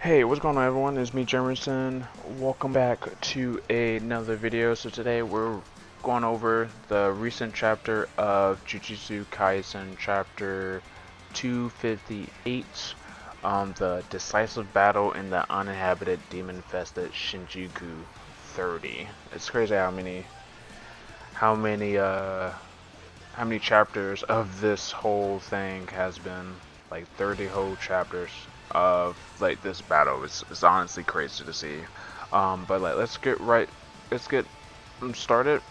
Hey, what's going on everyone? It's me, Jemerson. Welcome back to another video. So today we're going over the recent chapter of JUJUTSU KAISEN, chapter 258, the decisive battle in the uninhabited demon-infested Shinjuku 30. It's crazy how many, uh, how many chapters of this whole thing has been, like 30 whole chapters of like this battle. It's honestly crazy to see. But like let's get started.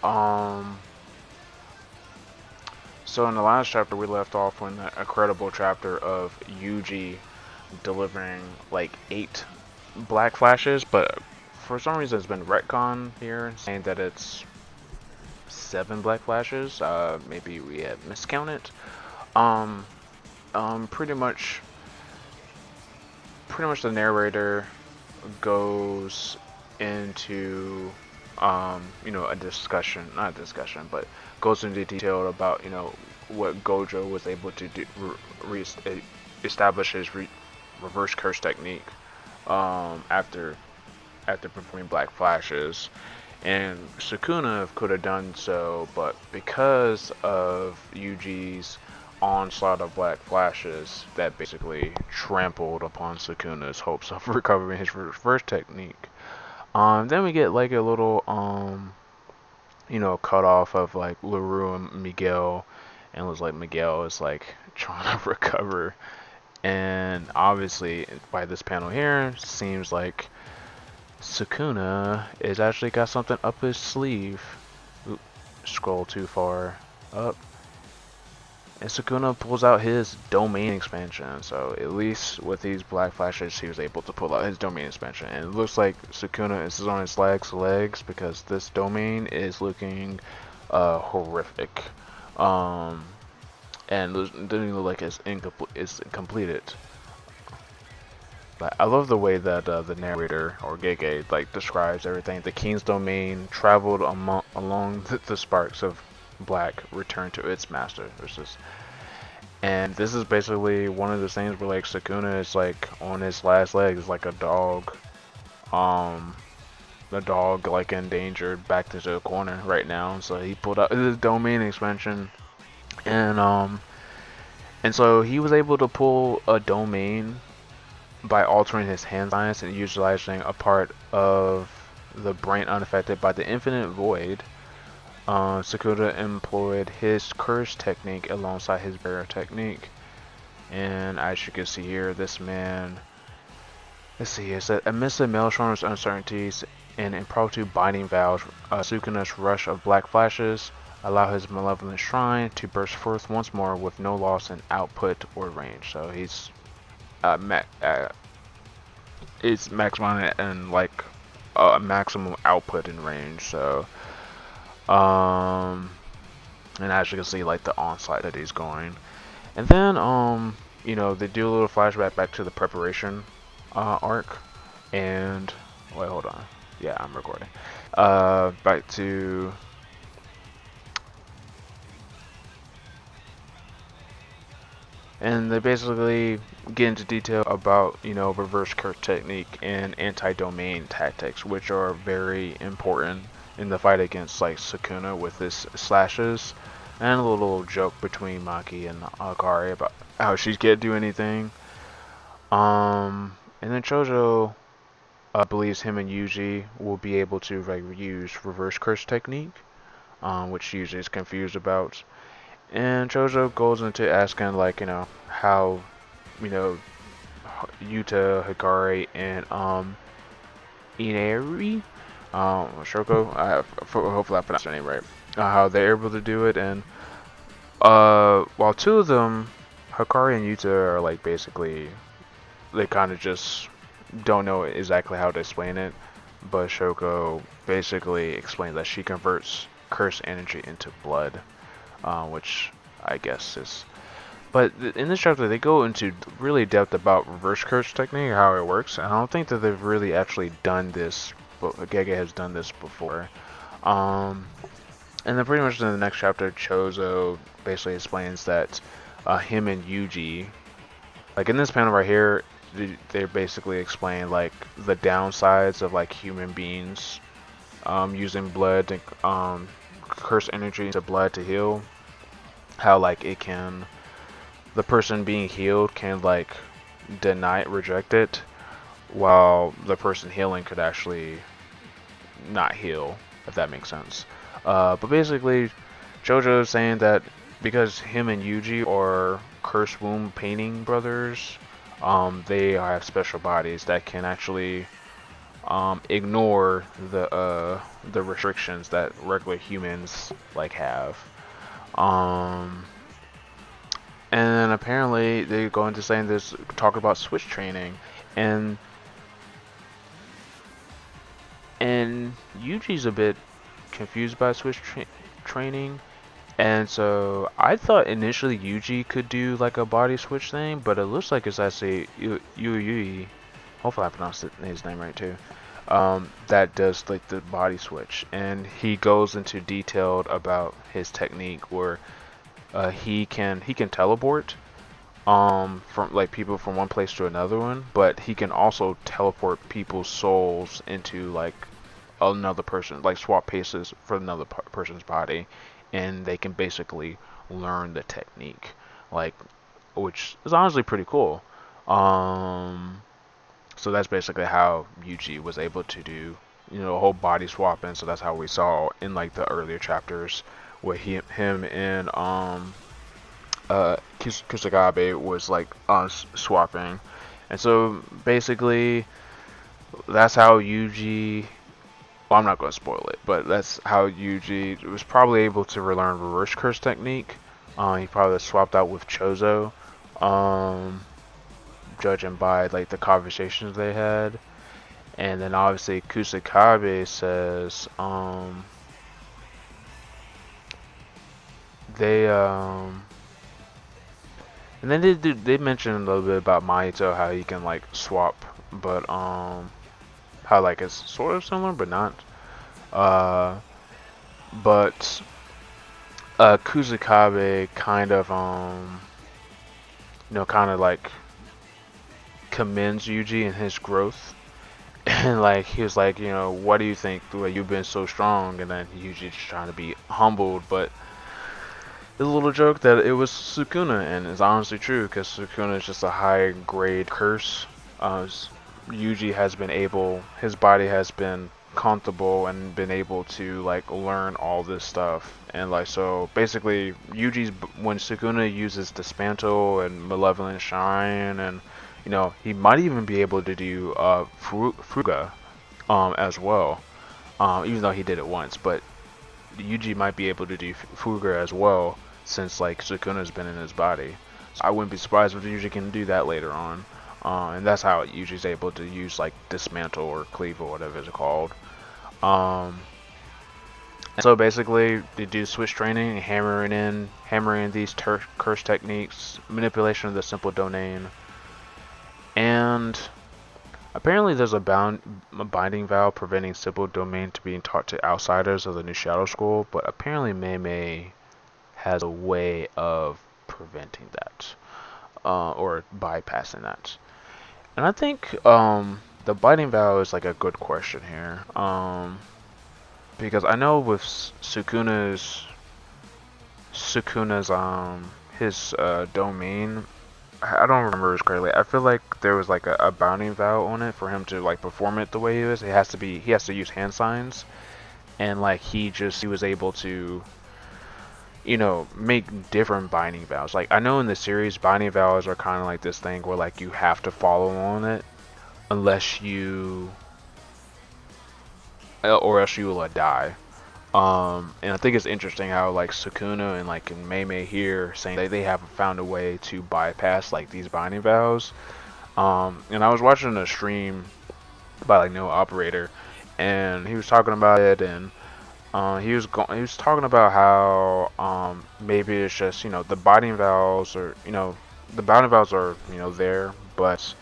Um, so in the last chapter we left off with an incredible chapter of Yuji delivering like 8 black flashes, but for some reason it's been retcon here saying that it's 7 black flashes. Maybe we have miscounted. Um, pretty much the narrator goes into a discussion, not a discussion, but goes into detail about what Gojo was able to do, establish his reverse curse technique after performing black flashes, and Sukuna could have done so, but because of Yuji's onslaught of black flashes, that basically trampled upon Sukuna's hopes of recovering his reverse technique. Then we get like a little cut off of like LaRue and Miguel, and it was like Miguel is like trying to recover, and obviously by this panel here, seems like Sukuna is actually got something up his sleeve. Oop, scroll too far up. And Sukuna pulls out his domain expansion. So at least with these black flashes, he was able to pull out his domain expansion. And it looks like Sukuna is on his legs because this domain is looking horrific. And it doesn't even look like it's completed. But I love the way that the narrator, or Gege, like describes everything. The king's domain traveled along the sparks of black, returned to its master. And this is basically one of the things where like Sukuna is like on his last legs, like a dog. The dog like endangered, backed into a corner right now. So he pulled out his domain expansion, and so he was able to pull a domain by altering his hand science and utilizing a part of the brain unaffected by the infinite void. Sukuna employed his curse technique alongside his barrier technique, and as you can see here, this man, let's see, it said, amidst the maelstrom's uncertainties and impromptu binding vows, Sukuna's rush of black flashes allow his malevolent shrine to burst forth once more with no loss in output or range. So he's it's maximum and like maximum output and range. So and as you can see, like the onslaught that he's going, and then they do a little flashback back to the preparation arc, and wait, hold on, yeah, I'm recording. Back to and they basically get into detail about reverse curse technique and anti-domain tactics, which are very important in the fight against like Sukuna with his slashes, and a little joke between Maki and Akari about how she can't do anything. And then Chojo believes him and Yuji will be able to like use reverse curse technique, which Yuji is confused about. And Chojo goes into asking like how Yuta, Hikari, and Inari, Shoko, hopefully I pronounced her name right, how they're able to do it, and while 2 of them, Hikari and Yuta, are like basically, they kind of just don't know exactly how to explain it, but Shoko basically explains that she converts curse energy into blood, which I guess is. But in this chapter, they go into really depth about reverse curse technique, how it works. And I don't think that they've really actually done this, but Gege has done this before. And then pretty much in the next chapter, Chozo basically explains that him and Yuji, like in this panel right here, they basically explain like the downsides of like human beings using blood to curse energy into blood to heal. How like it can, the person being healed can like deny it, reject it, while the person healing could actually not heal, if that makes sense. But basically, JoJo is saying that because him and Yuji are curse womb painting brothers, they have special bodies that can actually ignore the restrictions that regular humans like have. Um, and then apparently they go into saying this, talk about switch training, and Yuji's a bit confused by training. And so I thought initially Yuji could do like a body switch thing, but it looks like it's actually Yui. Hopefully I pronounced his name right too. That does like the body switch, and he goes into detailed about his technique where he can teleport from like people from one place to another one, but he can also teleport people's souls into like another person, like swap places for another person's body, and they can basically learn the technique, like, which is honestly pretty cool. Um, so that's basically how Yuji was able to do, a whole body swapping. So that's how we saw in like the earlier chapters where him and Kusagabe was like swapping, and so basically that's how Yuji. Well, I'm not going to spoil it, but that's how Yuji was probably able to relearn reverse curse technique. He probably swapped out with Chozo, um, judging by like the conversations they had, and then obviously Kusakabe says they and then they mentioned a little bit about Mahito, how he can like swap, but how like it's sort of similar but not. Uh, but Kusakabe kind of kind of like commends Yuji and his growth, and like he was like, what do you think? The way you've been so strong, and then Yuji's trying to be humbled, but there's a little joke that it was Sukuna, and it's honestly true because Sukuna is just a high grade curse. Yuji has been able, his body has been comfortable and been able to like learn all this stuff, and like so basically Yuji's, when Sukuna uses Dismantle and Malevolent Shine, and he might even be able to do Fuga as well, even though he did it once, but Yuji might be able to do Fuga as well, since like Sukuna's been in his body. So I wouldn't be surprised if Yuji can do that later on. And that's how Yuji's able to use like Dismantle or Cleave or whatever it's called. So basically they do switch training, hammering these curse techniques, manipulation of the simple domain, and apparently there's a binding vow preventing simple domain to being taught to outsiders of the new Shadow School, but apparently Mei has a way of preventing that, or bypassing that. And I think the binding vow is like a good question here, because I know with Sukuna's his domain, I don't remember it correctly. I feel like there was like a bounding vow on it for him to like perform it the way he is. He has to use hand signs, and like he was able to make different binding vows. Like I know in the series, binding vows are kind of like this thing where like you have to follow on it unless you or else you will die. And I think it's interesting how like Sukuna and like Mei here saying that they haven't found a way to bypass like these binding vows. And I was watching a stream by like No Operator, and he was talking about it, and he was talking about how maybe it's just the binding vows are there, but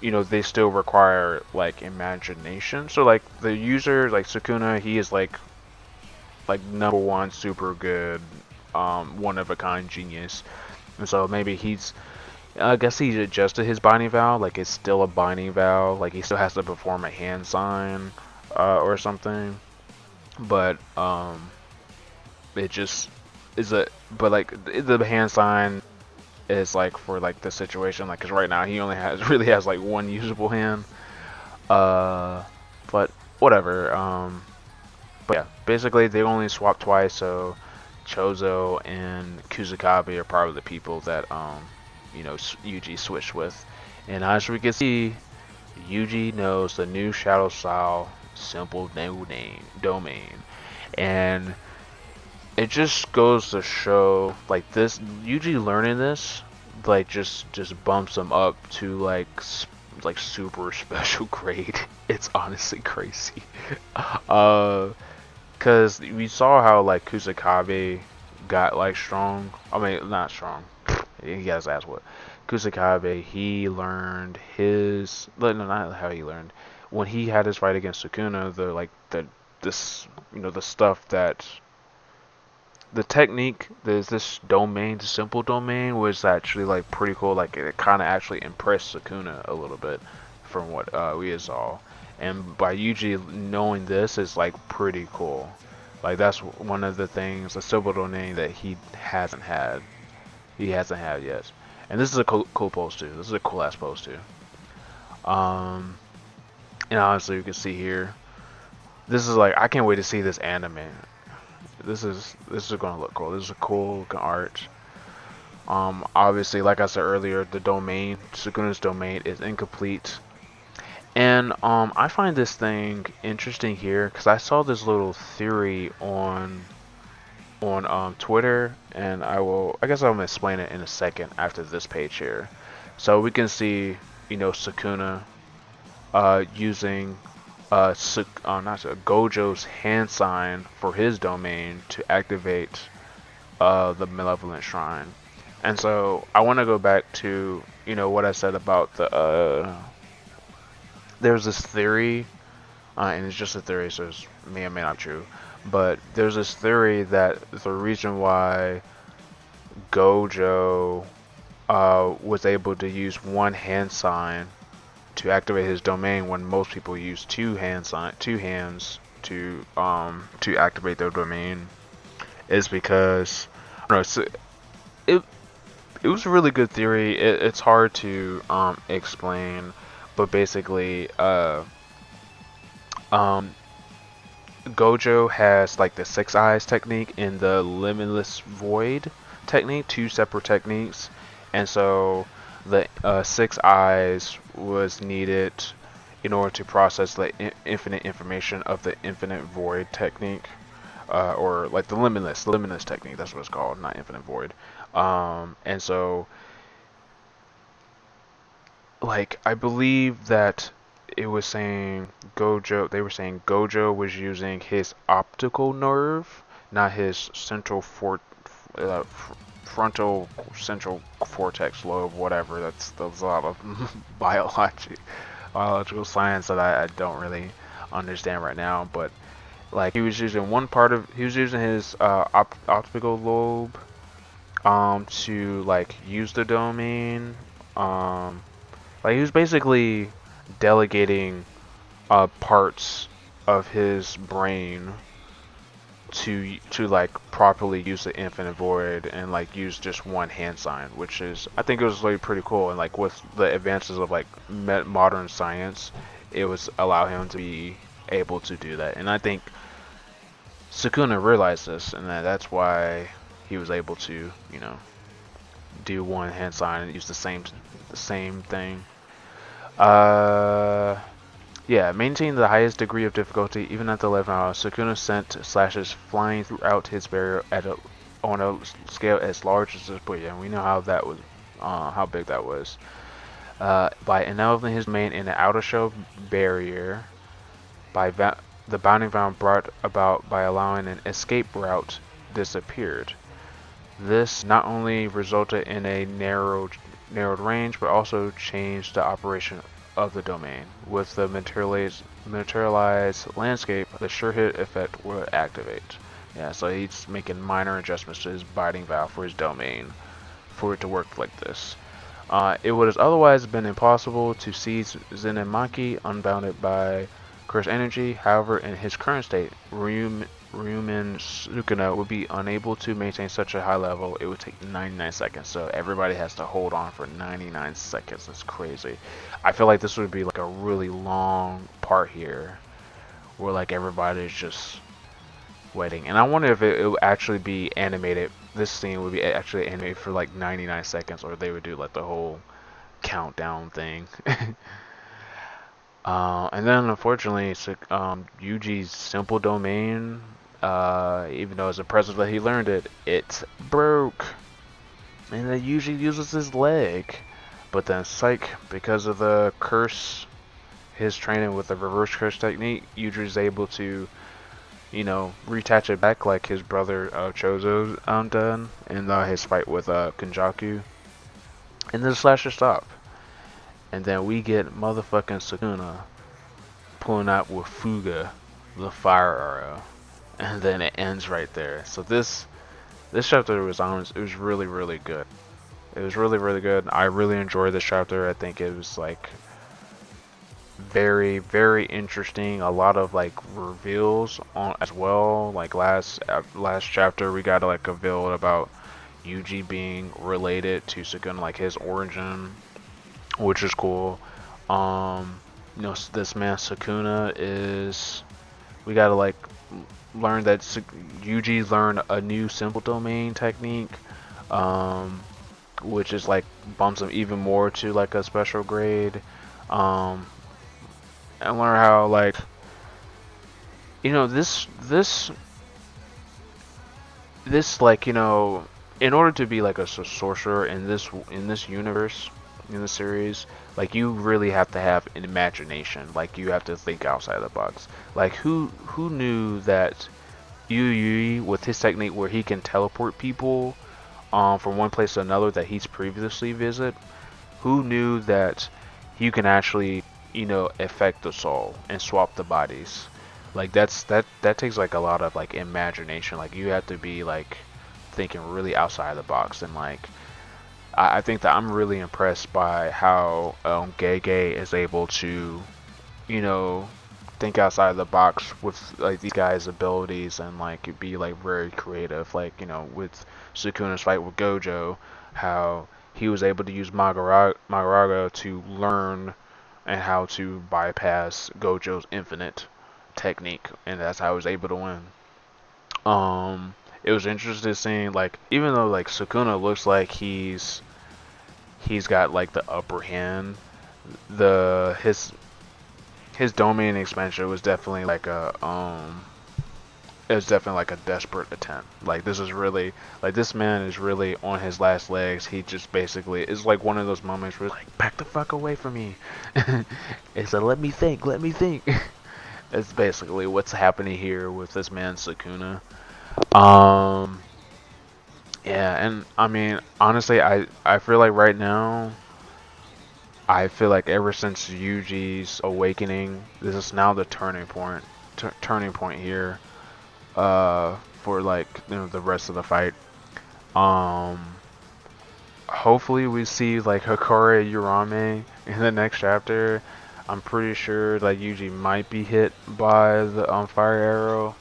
they still require like imagination. So like the user, like Sukuna, he is like number one super good, one of a kind genius, and so maybe he's I guess he adjusted his binding vow. Like it's still a binding vow. Like he still has to perform a hand sign or something. But it just is a. But like the hand sign is like for like the situation. Like, cause right now he only really has like one usable hand. But whatever. But yeah, basically they only swap twice. So Chozo and Kusakabe are probably the people that Yuji switched with. And as we can see, Yuji knows the new Shadow Style simple no name domain, and it just goes to show like this Yuji learning this like just bumps him up to like super special grade. It's honestly crazy. Cause we saw how like Kusakabe got like strong. I mean, not strong. He got his ass whooped. Kusakabe, he learned his. No, not how he learned. When he had his fight against Sukuna, this the stuff that the technique, there's this domain, the simple domain, was actually like pretty cool. Like it kind of actually impressed Sukuna a little bit from what we saw. And by Yuji knowing this is like pretty cool. Like that's one of the things, a simple domain that he hasn't had. He hasn't had yet. And this is a cool pose too. This is a cool ass pose too. Um, and honestly, you can see here. This is like I can't wait to see this anime. This is gonna look cool. This is a cool art. Obviously, like I said earlier, the domain, Sukuna's domain, is incomplete. And I find this thing interesting here because I saw this little theory on Twitter, and I guess I'm gonna explain it in a second after this page here. So we can see, Sukuna using not Gojo's hand sign for his domain to activate the Malevolent Shrine. And so I want to go back to what I said about the there's this theory, and it's just a theory, so it may or may not true. But there's this theory that the reason why Gojo was able to use one hand sign to activate his domain when most people use two hands to activate their domain is because I don't know, it was a really good theory. It's hard to explain, but basically Gojo has like the six eyes technique and the limitless void technique, two separate techniques, and so the six eyes was needed in order to process the infinite information of the infinite void technique, or like the limitless technique. That's what it's called, not infinite void. And so, like, I believe that it was saying Gojo. They were saying Gojo was using his optical nerve, not his uh, frontal central cortex lobe, whatever. That's a lot of biological science that I don't really understand right now. But like he was using he was using his optical lobe to like use the domain. Like he was basically delegating parts of his brain to like properly use the infinite void and like use just one hand sign, which is I think it was like pretty cool. And like with the advances of like modern science, it was allow him to be able to do that. And I think Sukuna realized this, and that's why he was able to do one hand sign and use the same thing. Yeah, maintain the highest degree of difficulty even at the 11 hour. Sukuna sent slashes flying throughout his barrier on a scale as large as this. But yeah, we know how that was, how big that was. By enveloping his domain in an outer shell barrier, the bounding vow brought about by allowing an escape route disappeared. This not only resulted in a narrowed range, but also changed the operation of the domain. With the materialized landscape, the sure hit effect will activate. Yeah, so he's making minor adjustments to his binding vow for his domain for it to work like this. It would have otherwise been impossible to seize Zenemaki unbounded by cursed energy. However, in his current state, Ryumin Sukuna would be unable to maintain such a high level. It would take 99 seconds, so everybody has to hold on for 99 seconds. That's crazy. I feel like this would be like a really long part here, where like everybody's just waiting. And I wonder if it would actually be animated. This scene would be actually animated for like 99 seconds, or they would do like the whole countdown thing. And then unfortunately, Yuji's simple domain, even though it's impressive that he learned it, it broke. And then Yuji uses his leg. But then psych, because of the curse, his training with the reverse curse technique, Yuji's able to, you know, reattach it back like his brother Chozo done in his fight with Kenjaku. And then the slasher stop. And then we get motherfucking Sukuna pulling out with Fuga, the fire arrow. And then it ends right there. So this chapter was honest, it was really good. It was really good. I really enjoyed this chapter. I think it was like very interesting. A lot of like reveals on as well. Like last chapter we got like a reveal about Yuji being related to Sukuna, like his origin, which is cool. You know, this man Sukuna is, we gotta like learn that Yuji learned a new simple domain technique, which is like bumps him even more to like a special grade. And learn how like, you know, this like, you know, in order to be like a sorcerer in this universe, in the series, like you really have to have an imagination. Like you have to think outside the box. Like who knew that Yu with his technique where he can teleport people from one place to another that he's previously visited, who knew that you can actually, you know, affect the soul and swap the bodies? Like that takes like a lot of like imagination. Like you have to be like thinking really outside the box. And like I think that I'm really impressed by how Gege is able to, you know, think outside the box with like these guys' abilities and like be like very creative. Like, you know, with Sukuna's fight with Gojo, how he was able to use Magaraga to learn and how to bypass Gojo's infinite technique, and that's how he was able to win. It was interesting seeing like, even though like Sukuna looks like he's got like the upper hand, the his domain expansion was definitely like a it was definitely like a desperate attempt. Like this is really, like this man is really on his last legs. He just basically is like one of those moments where it's like, back the fuck away from me. It's a let me think. That's basically what's happening here with this man Sukuna. Um yeah, and I mean honestly I feel like right now, I feel like ever since Yuji's awakening, this is now the turning point. Turning point here, for like, you know, the rest of the fight. Um, Hopefully we see like Hikari Urame in the next chapter. I'm pretty sure that Yuji might be hit by the fire arrow.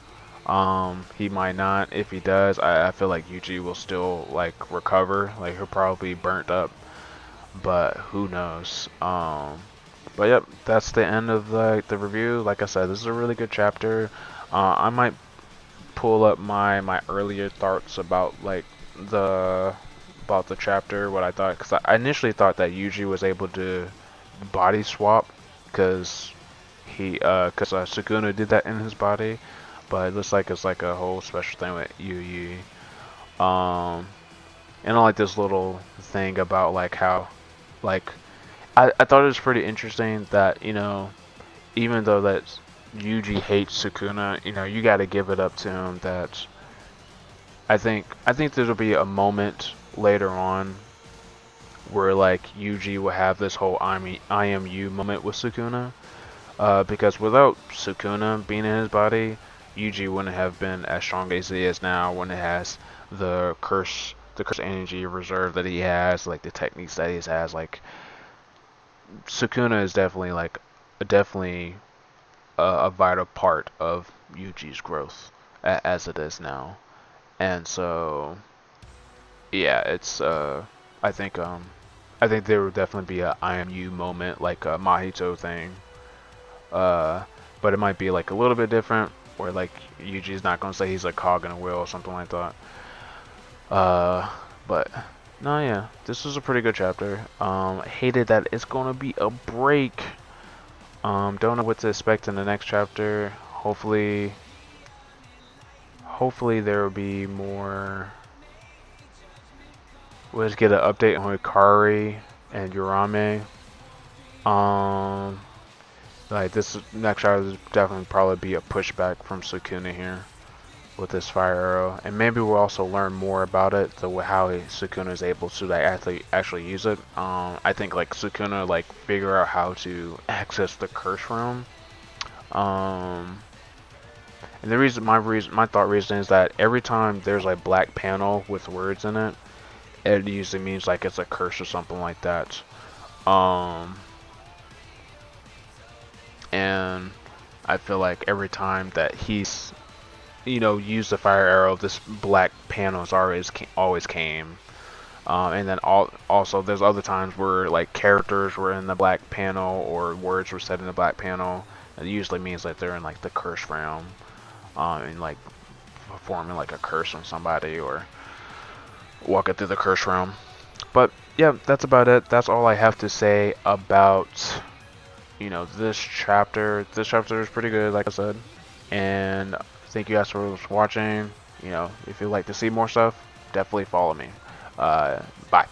He might not. If he does, I feel like Yuji will still like recover. Like he'll probably be burnt up, but who knows. But yep, that's the end of the review. Like I said, this is a really good chapter. I might pull up my earlier thoughts about like the chapter, what I thought, because I initially thought that Yuji was able to body swap because Sukuna did that in his body, but it looks like it's like a whole special thing with Yu. And I like this little thing about like how, like, I thought it was pretty interesting that, you know, even though that Yuji hates Sukuna, you know, you got to give it up to him that I think there'll be a moment later on where like Yuji will have this whole I am you moment with Sukuna, because without Sukuna being in his body, Yuji wouldn't have been as strong as he is now when it has the curse the curse energy reserve that he has, like the techniques that he has. Like Sukuna is definitely definitely a vital part of Yuji's growth as it is now. And so yeah, it's I think there would definitely be a I am you moment, like a Mahito thing. Uh, but it might be like a little bit different, where like Yuji's not gonna say he's a cog in a wheel or something like that. Uh, but no, yeah, this was a pretty good chapter. I hated that it's gonna be a break. Don't know what to expect in the next chapter. Hopefully there will be more. We'll just get an update on Hikari and Urame. Um, like this next chapter will definitely probably be a pushback from Sukuna here with this fire arrow, and maybe we'll also learn more about it, how Sukuna is able to like actually use it. I think like Sukuna like figure out how to access the curse realm. And my thought reason is that every time there's a black panel with words in it, it usually means like it's a curse or something like that. And I feel like every time that he's used the fire arrow, this black panel always came. And then also there's other times where like characters were in the black panel or words were said in the black panel. It usually means that they're in like the curse realm, and like performing like a curse on somebody or walking through the curse realm. But yeah, that's about it. That's all I have to say about this chapter. This chapter is pretty good, like I said. And thank you guys for watching. If you'd like to see more stuff, definitely follow me. Bye.